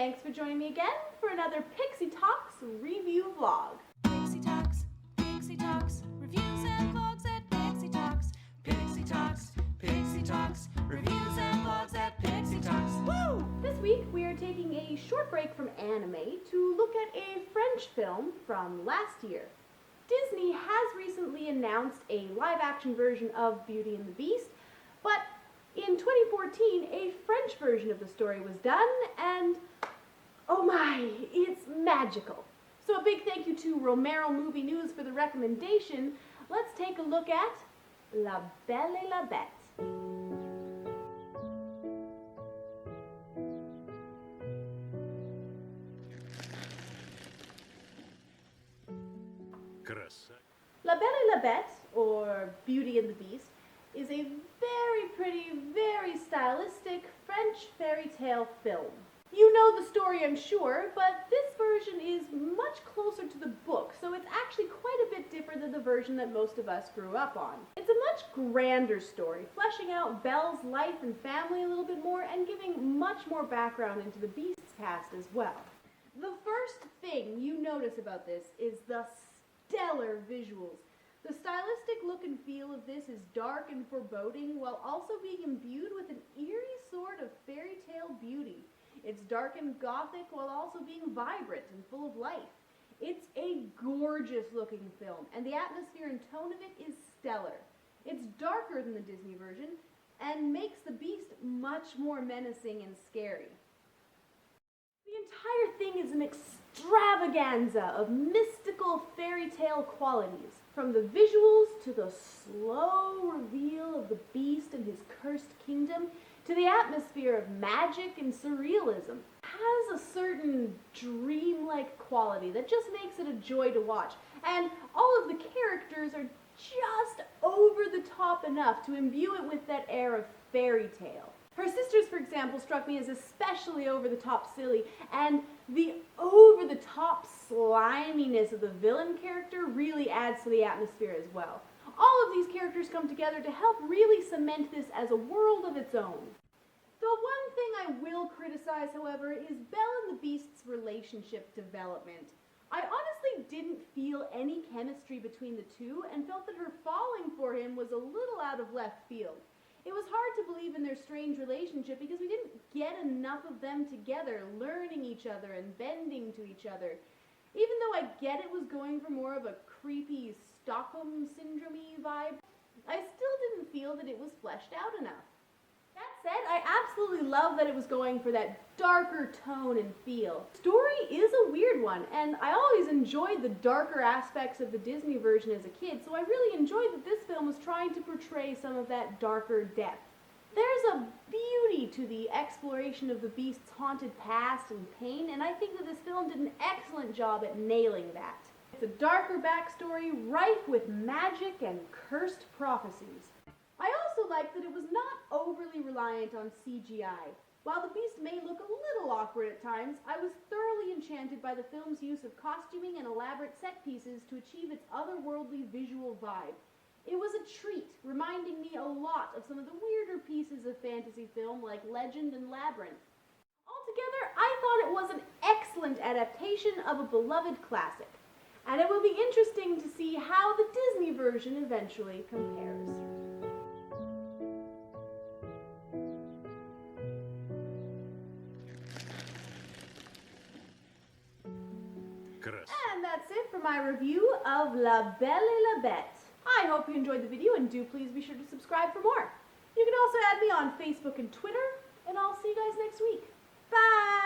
thanks for joining me again for another Pixie Talks review vlog. Pixie Talks, reviews and vlogs at Pixie Talks. Pixie Talks, reviews and vlogs at Pixie Talks. Woo! This week we are taking a short break from anime to look at a French film from last year. Disney has recently announced a live-action version of Beauty and the Beast, but in 2014 a French version of the story was done, and oh my, it's magical. So a big thank you to Romero Movie News for the recommendation. Let's take a look at La Belle et la Bête. La Belle et la Bête, or Beauty and the Beast, is a very pretty, very stylistic French fairy tale film. You know the story, I'm sure, but this version is much closer to the book, so it's actually quite a bit different than the version that most of us grew up on. It's a much grander story, fleshing out Belle's life and family a little bit more and giving much more background into the Beast's past as well. The first thing you notice about this is the stellar visuals. The stylistic look and feel of this is dark and foreboding while also being imbued with an eerie sort of fairy tale beauty. It's dark and gothic while also being vibrant and full of life. It's a gorgeous looking film, and the atmosphere and tone of it is stellar. It's darker than the Disney version and makes the Beast much more menacing and scary. The entire thing is an extravaganza of mystical fairy tale qualities, from the visuals to the slow reveal of the Beast and his cursed kingdom, to the atmosphere of magic and surrealism. It has a certain dreamlike quality that just makes it a joy to watch, and all of the characters are just over the top enough to imbue it with that air of fairy tale. Her sisters, for example, struck me as especially over-the-top silly, and the over-the-top sliminess of the villain character really adds to the atmosphere as well. All of these characters come together to help really cement this as a world of its own. The one thing I will criticize, however, is Belle and the Beast's relationship development. I honestly didn't feel any chemistry between the two and felt that her falling for him was a little out of left field. It was hard to believe in their strange relationship because we didn't get enough of them together, learning each other and bending to each other. Even though I get it was going for more of a creepy Stockholm Syndrome-y vibe, I still didn't feel that it was fleshed out enough. That said, I absolutely love that it was going for that darker tone and feel. The story is a weird one, and I always enjoyed the darker aspects of the Disney version as a kid, so I really enjoyed that this film was trying to portray some of that darker depth. There's a beauty to the exploration of the Beast's haunted past and pain, and I think that this film did an excellent job at nailing that. It's a darker backstory, rife with magic and cursed prophecies. I also liked that it was not overly reliant on CGI. While the Beast may look a little awkward at times, I was thoroughly enchanted by the film's use of costuming and elaborate set pieces to achieve its otherworldly visual vibe. It was a treat, reminding me a lot of some of the weirder pieces of fantasy film like Legend and Labyrinth. Altogether, I thought it was an excellent adaptation of a beloved classic, and it will be interesting to see how the Disney version eventually compares. And that's it for my review of La Belle et la Bête. I hope you enjoyed the video, and do please be sure to subscribe for more. You can also add me on Facebook and Twitter, and I'll see you guys next week. Bye!